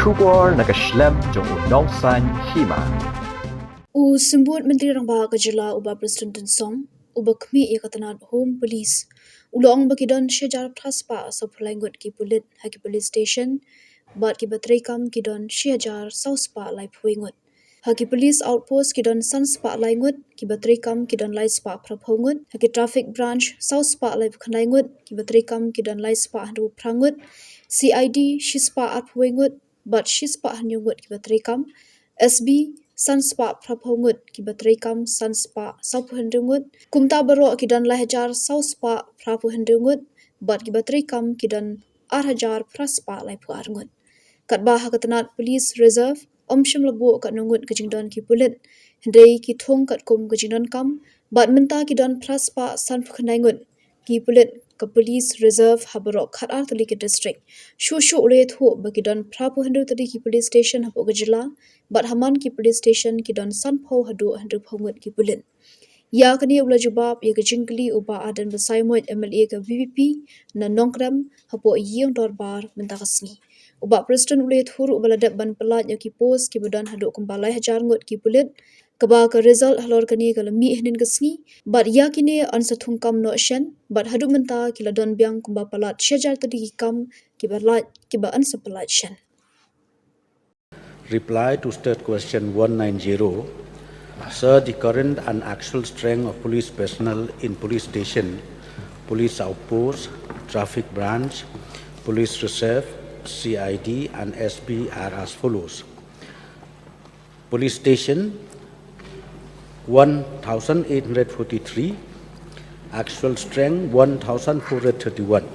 Shubor nakaslem jong unongsan Hima. Simbut Menteri Rangba Kajila uba Prestone song uba kmi Tnad Home Police ulong bakidon shejar traspa sapulaigut ki Pulit haki police station bat ki batrekam kidon shejar sauspa lai puingut haki police outpost kidon sanspa laingut ki batrekam kidon lai spa praphongut haki traffic branch sauspa lai pukhanaigut ki batrekam kidon lai spa handu prangut CID shispa atpuingut bat shispa hanyungut ki batrekam SB Sanspa Praphongut ki batrekam Sanspa Saupuhendungut Kumta Baro kidan Lahajar Sauspa Prapuhendungut Bat ki batrekam kidan Arhajar Praspa Laipuarngut Katba Hakatanat Police Reserve Omsham Labu kat nungut kejingdon ki Pulit Hendai ki thong kat kum kejingdon kam Bat menta kidan Praspa Sanpukhanaigut ki Pulit ke Police Reserve Habarok Khatar Tylli ke district Shushu ulet ho bakidon Prapuhendu tadi ki police station hapo gejala Bat haman ki police station ki don sanpho hadu handu phongut ki Pulit ya kani ula jubab ya kejingkli uba adan besaimot MLA ke VVP na nongkram hapo yeng dorbar mentakasni uba Prestone ulet huru baladap ban Palat ya ki post ki budan hadu kumbalai hajar ngut ki Pulit kaba ke result halor kani ke lemi hnin kesni bat ya kini an sathungkam no Shen bat hadu menta ki ladon biang kumba Palat shejar tadi ki kam ki Palat ki ba an Palat Shen. Reply to state question 190. Sir, the current and actual strength of police personnel in police station, police outpost, traffic branch, police reserve, CID and SB are as follows. Police station 1,843, actual strength 1,431.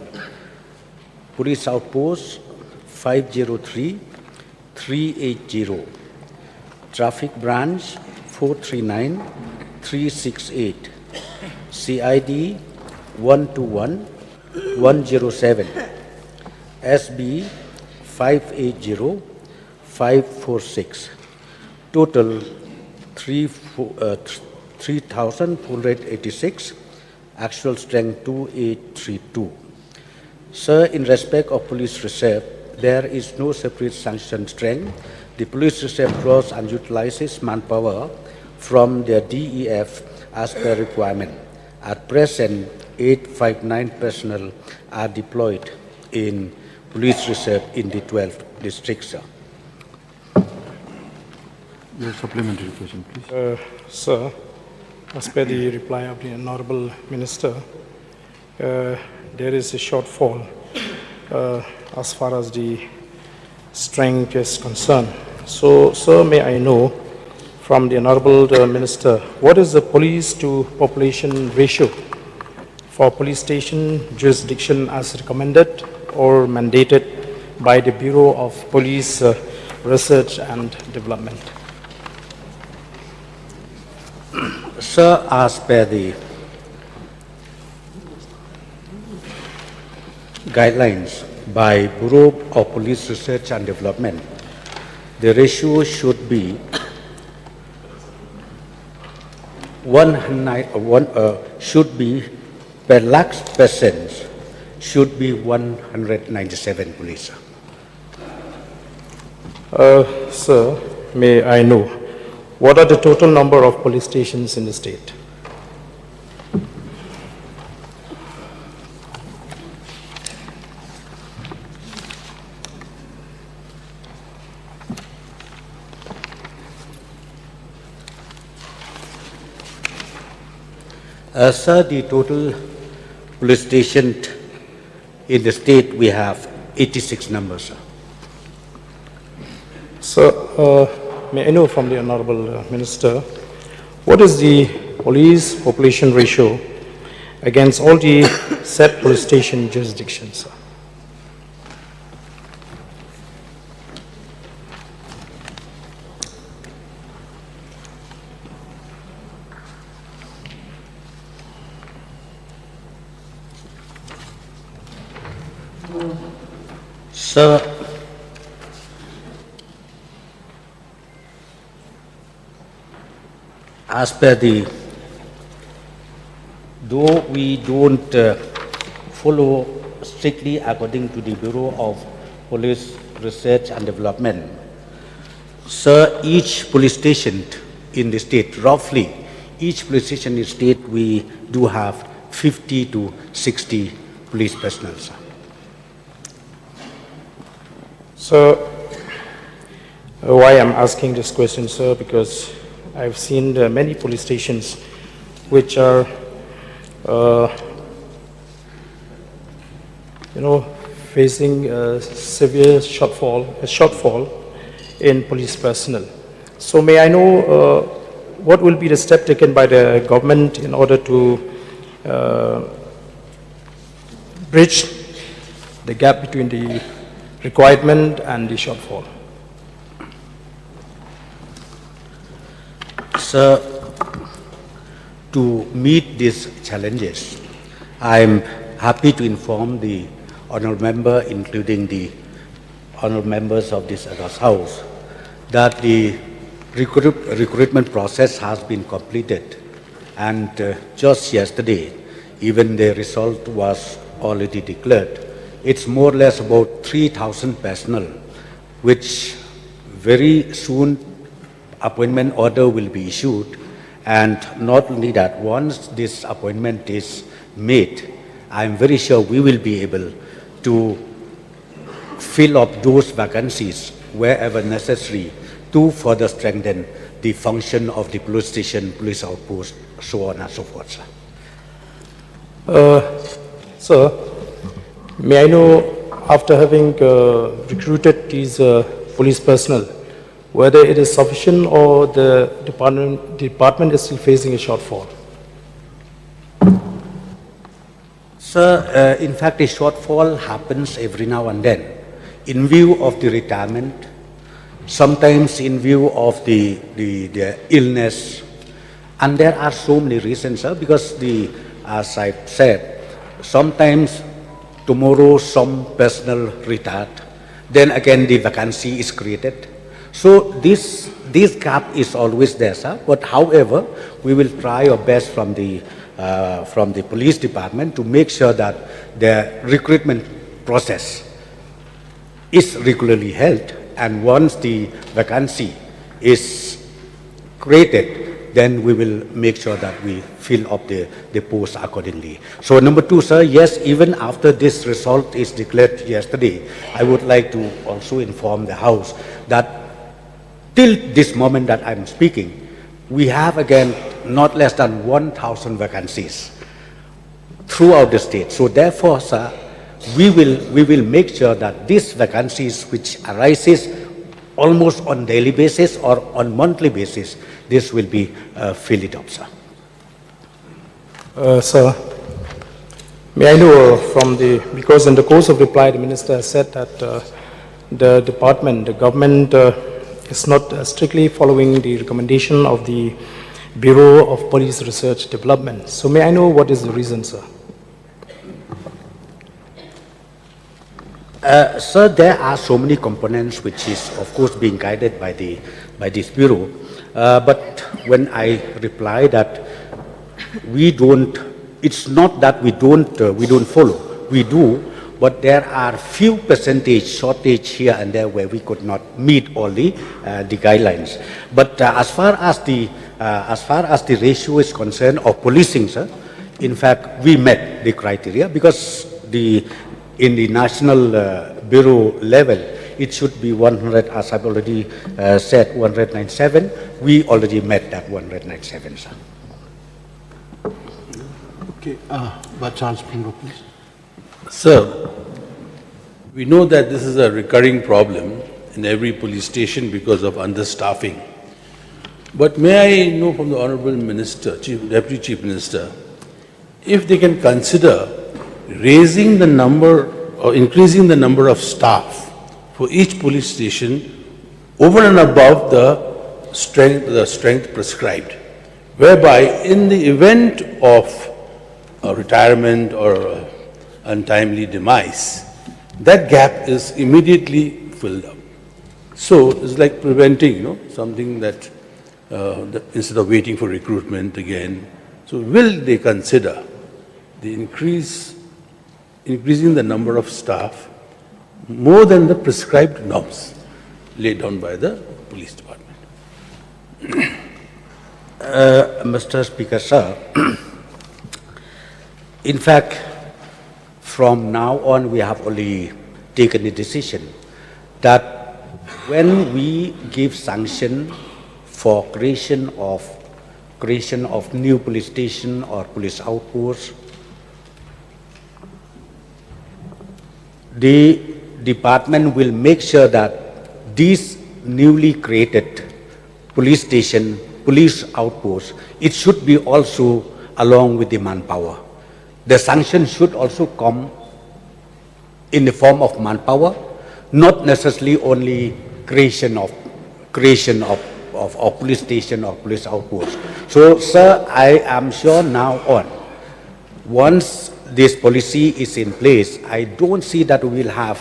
Police outpost 503, 380, traffic branch 439, 368, CID 121, 107, SB 580, 546, total 3,486, actual strength 2832. Sir, in respect of police reserve, there is no separate sanctioned strength. The police reserve draws and utilizes manpower from their DEF as per requirement. At present, 859 personnel are deployed in police reserve in the 12 districts. Your supplementary question, please. Sir, as per the reply of the Honorable Minister, there is a shortfall as far as the strength is concerned. So, sir, may I know from the Honorable Minister, what is the police to population ratio for police station jurisdiction as recommended or mandated by the Bureau of Police Research and Development? Sir, as per the guidelines by Bureau of Police Research and Development, the ratio should be per lakh persons should be 197 police. Sir, may I know what are the total number of police stations in the state? Sir, the total police stations in the state, we have 86 numbers, sir. Sir, may I know from the Honorable Minister, what is the police population ratio against all the said police station jurisdictions, sir? Sir, as per the, though we don't follow strictly according to the Bureau of Police Research and Development. Sir, each police station in the state, roughly, each police station in the state, we do have 50 to 60 police personnel, sir. So, why I'm asking this question, sir, because I've seen many police stations which are, facing a severe shortfall in police personnel. So, may I know what will be the step taken by the government in order to bridge the gap between the requirement and the shortfall? Sir, to meet these challenges, I am happy to inform the honourable member, including the honourable members of this August House, that the recruitment process has been completed, and just yesterday, even the result was already declared. It's more or less about 3,000 personnel, which very soon appointment order will be issued. And not only that, once this appointment is made, I'm very sure we will be able to fill up those vacancies wherever necessary to further strengthen the function of the police station, police outpost, so on and so forth, sir. Sir, may I know, after having recruited these police personnel, whether it is sufficient or the department is still facing a shortfall? Sir, in fact, a shortfall happens every now and then in view of the retirement, sometimes in view of the illness, and there are so many reasons, sir, because as I said, sometimes tomorrow some personnel retired, then again the vacancy is created. So this gap is always there, sir. But however, we will try our best from the police department to make sure that the recruitment process is regularly held, and once the vacancy is created, then we will make sure that we fill up the post accordingly. So number two, sir, yes, even after this result is declared yesterday, I would like to also inform the House that till this moment that I'm speaking, we have again not less than 1,000 vacancies throughout the state. So therefore, sir, we will make sure that these vacancies which arises almost on daily basis or on monthly basis, this will be filled up, sir. Sir, may I know because in the course of reply, the Minister has said that the government is not strictly following the recommendation of the Bureau of Police Research Development. So may I know what is the reason, sir? Sir, there are so many components which is, of course, being guided by this bureau. But when I reply that we don't, it's not that we don't follow. We do, but there are few percentage shortage here and there where we could not meet all the guidelines. But as far as the ratio is concerned of policing, sir, in fact, we met the criteria because in the national bureau level, it should be 100, as I've already said, 197. We already met that 197, sir. Okay, but Charles Pringle, please. Sir, we know that this is a recurring problem in every police station because of understaffing. But may I know from the Honorable Minister, Deputy Chief Minister, if they can consider raising the number or increasing the number of staff for each police station over and above the strength prescribed, whereby in the event of a retirement or untimely demise, that gap is immediately filled up. So it's like preventing, something that instead of waiting for recruitment again. So will they consider the increasing the number of staff more than the prescribed norms laid down by the police department. Mr. Speaker, sir, in fact, from now on, we have only taken a decision that when we give sanction for creation of new police station or police outposts, the department will make sure that these newly created police station, police outposts, it should be also along with the manpower. The sanction should also come in the form of manpower, not necessarily only creation of police station or police outposts. So, sir, I am sure now on, once this policy is in place, I don't see that we will have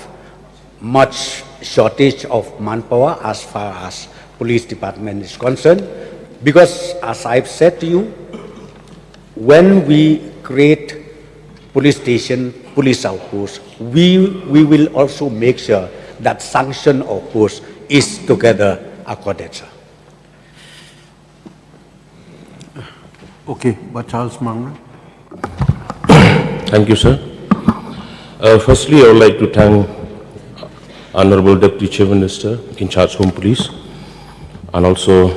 much shortage of manpower as far as police department is concerned, because as I've said to you, when we create police station, police outposts, we will also make sure that sanction of post is together accorded, sir. Okay, but Charles Mangra. Thank you, sir. Firstly, I would like to thank Honorable Deputy Chief Minister in charge Home Police and also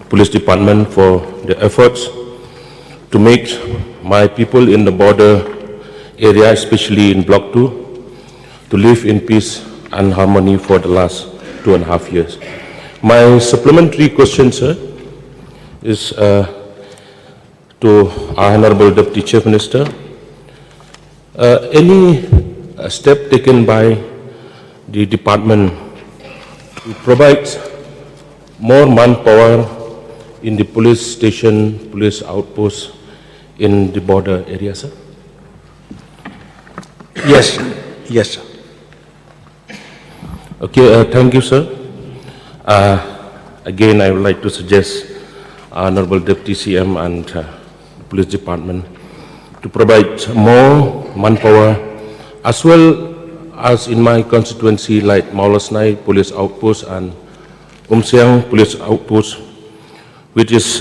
Police Department for their efforts to make my people in the border area, especially in Block 2, to live in peace and harmony for the last 2.5 years. My supplementary question, sir, is to our Honorable Deputy Chief Minister. Any step taken by the department to provide more manpower in the police station, police outposts in the border area, sir? Yes, yes, sir. Okay, thank you, sir. Again, I would like to suggest Honorable Deputy CM and Police Department to provide more manpower, as well as in my constituency like Maulasnai Police Outpost and Umsiang Police Outpost, which is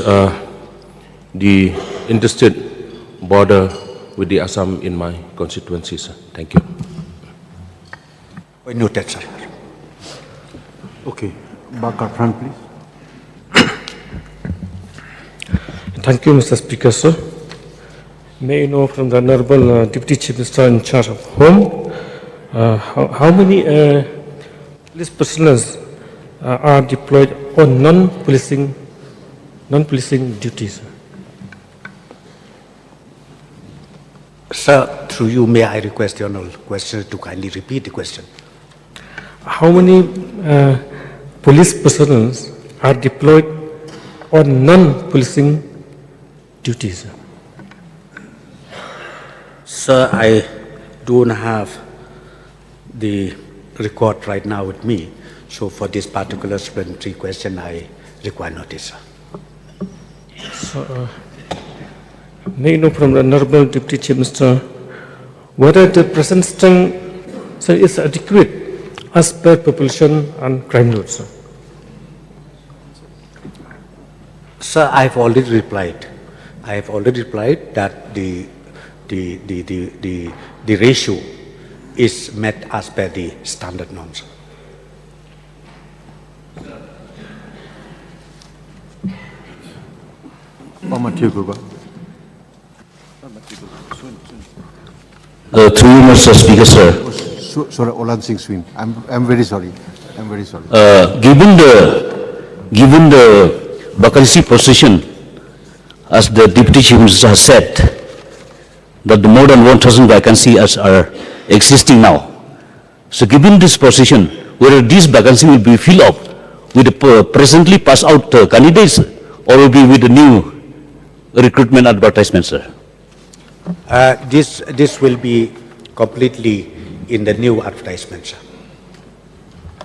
the interstate border with the Assam in my constituency, sir. Thank you. We noted, sir. Okay, Bakar Front, please. Thank you, Mr. Speaker, sir. May I know from the Honorable Deputy Chief Minister in charge of Home, how many police personnel are deployed on non-policing duties? Sir, through you, may I request the honorable questioner to kindly repeat the question? How many police personnel are deployed on non-policing duties? Sir, I don't have the record right now with me, so for this particular supplementary question, I require notice, sir. So, may I know from the Honorable Deputy Chief Minister whether the present strength, sir, is adequate as per population and crime load, sir? Sir, I've already replied. I have already replied that the ratio is met as per the standard norms. Matthew Guba. Through you, Mr. Speaker, sir. Sorry, Olan Singh Swin. I'm very sorry. I'm very sorry. Given the vacancy position, as the Deputy Chief Minister has said, that the more than 1,000 vacancies are existing now. So given this position, whether this vacancy will be filled up with the presently passed out candidates or will be with the new recruitment advertisement, sir? This will be completely in the new advertisement, sir.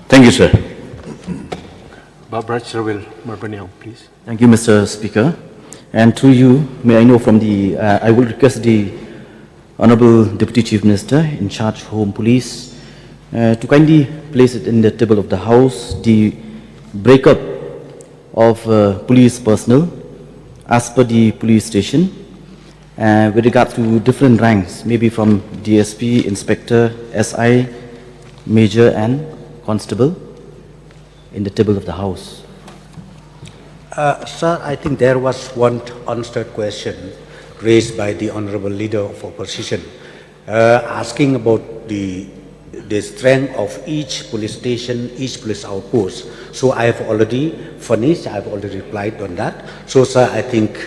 Thank you, sir. Barbara Cherwell, Marbaniang, please. Thank you, Mr. Speaker. And through you, may I know from the, I will request the Honorable Deputy Chief Minister in charge of Home Police to kindly place it in the table of the House, the breakup of police personnel as per the police station with regard to different ranks, maybe from DSP, Inspector, SI, Major and Constable in the table of the House. Sir, I think there was one unanswered question raised by the Honorable Leader of Opposition, asking about the strength of each police station, each police outpost. So I have already furnished, I have already replied on that. So sir, I think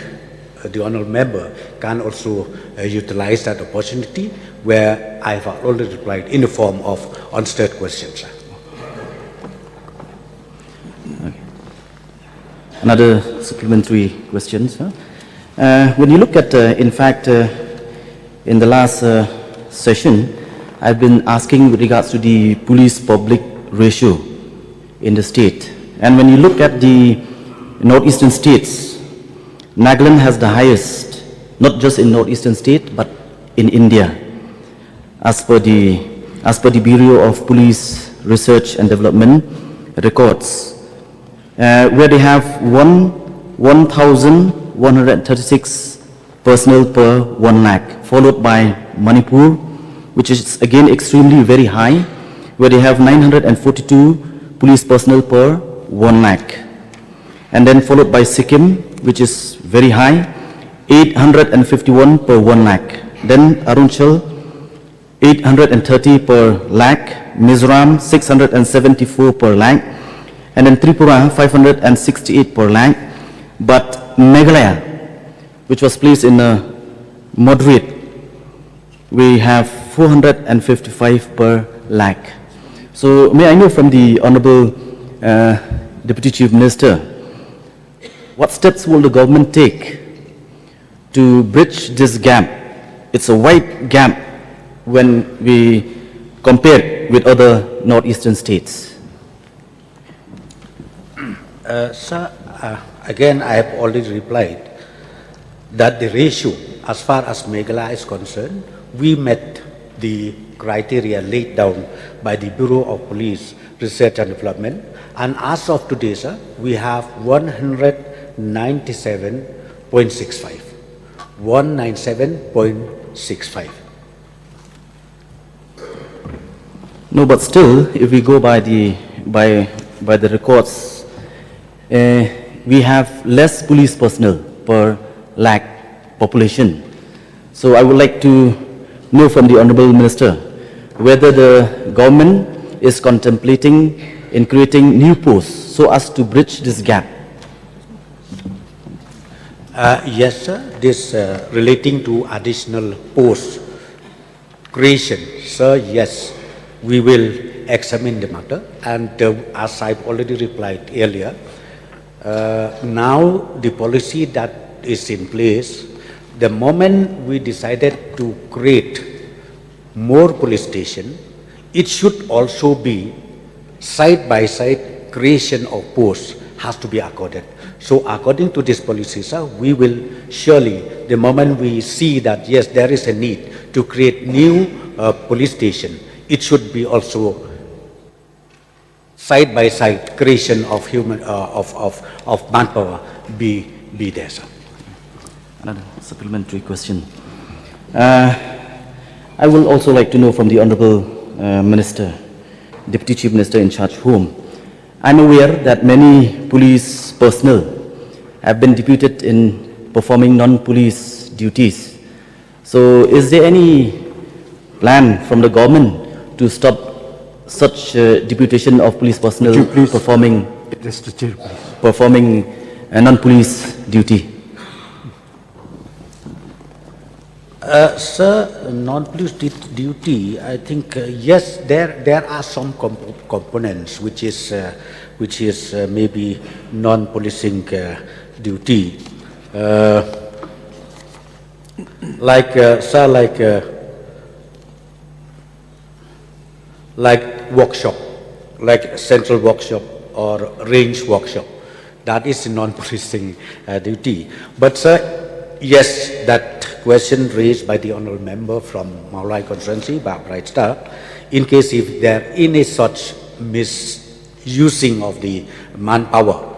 the Honourable Member can also utilize that opportunity where I have already replied in the form of unanswered questions. Sir. Another supplementary question, sir. When you look at, in fact, in the last session, I've been asking with regards to the police-public ratio in the state. And when you look at the northeastern states, Nagaland has the highest, not just in northeastern state, but in India, as per the Bureau of Police Research and Development records, where they have 1,136 personnel per 1 lakh, followed by Manipur, which is again extremely very high, where they have 942 police personnel per 1 lakh. And then followed by Sikkim, which is very high, 851 per 1 lakh. Then Arunachal, 830 per lakh, Mizoram, 674 per lakh, and then Tripura, 568 per lakh. But Meghalaya, which was placed in a moderate, we have 455 per lakh. So may I know from the Honorable Deputy Chief Minister, what steps will the government take to bridge this gap? It's a wide gap when we compare with other northeastern states. Sir, again, I have already replied that the ratio, as far as Meghalaya is concerned, we met the criteria laid down by the Bureau of Police Research and Development, and as of today, sir, we have 197.65. 197.65. No, but still, if we go by the records, we have less police personnel per lakh population. So I would like to know from the Honourable Minister whether the government is contemplating in creating new posts so as to bridge this gap. Yes, sir. This relating to additional post creation, sir, yes, we will examine the matter. And as I've already replied earlier, now the policy that is in place, the moment we decided to create more police stations, it should also be side-by-side creation of posts has to be accorded. So according to this policy, sir, we will surely, the moment we see that yes, there is a need to create new police station, it should be also side-by-side creation of human of manpower be there, sir. Another supplementary question. I will also like to know from the Honourable Minister, Deputy Chief Minister in charge Home. I'm aware that many police personnel have been deputed in performing non-police duties. So is there any plan from the government to stop such deputation of police personnel performing a non-police duty? Sir, non-police duty, I think, yes, there are some components which is maybe non-policing duty. Like workshop, like central workshop or range workshop. That is non-policing duty. But sir, yes, that question raised by the honourable member from Maulai constituency, Bright Star, in case if there any such misusing of the manpower,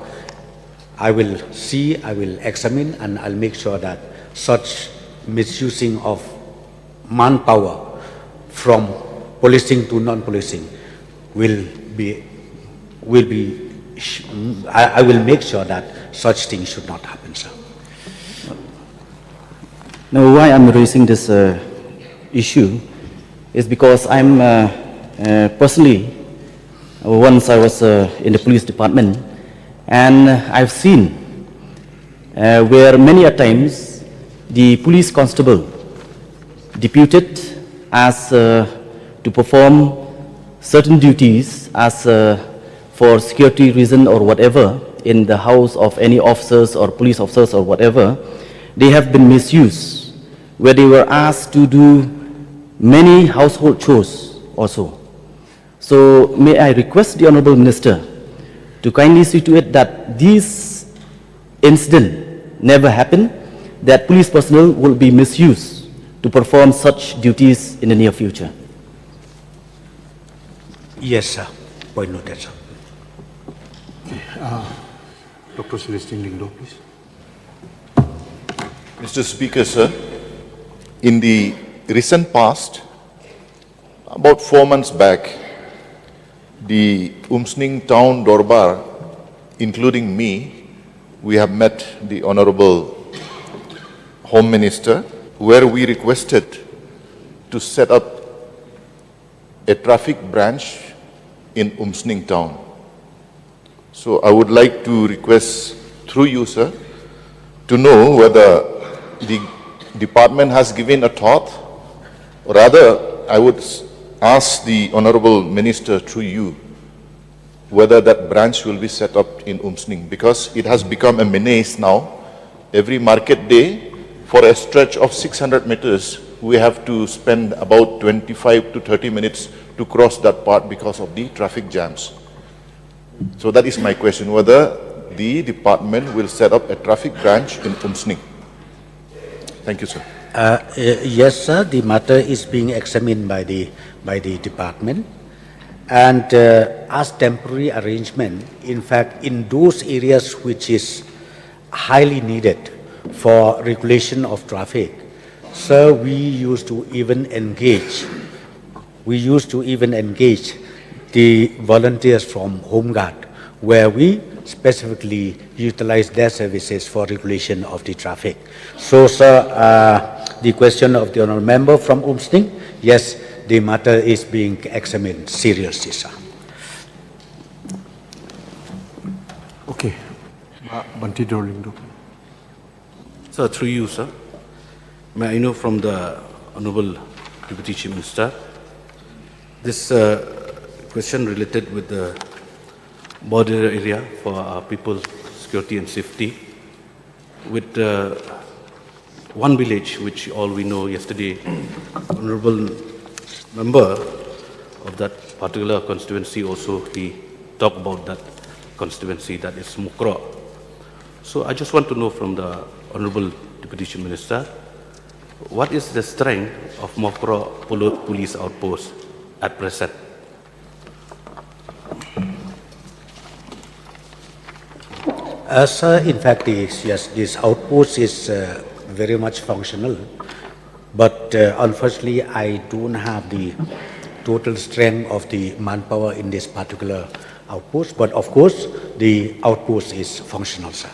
I will see, I will examine, and I'll make sure that such misusing of manpower from policing to non-policing I will make sure that such things should not happen, sir. Now, why I'm raising this issue is because I'm personally, once I was in the police department, and I've seen where many a times the police constable deputed as to perform certain duties as for security reason or whatever in the house of any officers or police officers or whatever, they have been misused, where they were asked to do many household chores also. So may I request the Honorable Minister to kindly see to it that this incident never happen, that police personnel will be misused to perform such duties in the near future. Yes, sir. Point noted, sir. Dr. Celestine Lingdo, please. Mr. Speaker, sir, in the recent past, about 4 months back, the Umsning Town Dorbar, including me, we have met the Honorable Home Minister, where we requested to set up a traffic branch in Umsning Town. So I would like to request through you, sir, to know whether the department has given a thought, or rather, I would ask the Honorable Minister through you whether that branch will be set up in Umsning, because it has become a menace now. Every market day, for a stretch of 600 meters, we have to spend about 25 to 30 minutes to cross that part because of the traffic jams. So that is my question, whether the department will set up a traffic branch in Umsning. Thank you, sir. Yes, sir. The matter is being examined by the department, and as temporary arrangement, in fact, in those areas which is highly needed for regulation of traffic, sir, we used to even engage the volunteers from Home Guard, where we specifically utilize their services for regulation of the traffic. So, sir, the question of the honourable member from Umsning, yes, the matter is being examined seriously, sir. Okay. Banti Dorlingdo. Sir, through you, sir, may I know from the Honorable Deputy Chief Minister, this question related with the border area for our people's security and safety, with one village, which all we know yesterday, Honorable Member of that particular constituency also, he talked about that constituency, that is Mukro. So I just want to know from the Honorable Deputy Chief Minister, what is the strength of Mukro police outpost at present? Sir, in fact, this outpost is very much functional, but unfortunately, I don't have the total strength of the manpower in this particular outpost. But of course, the outpost is functional, sir.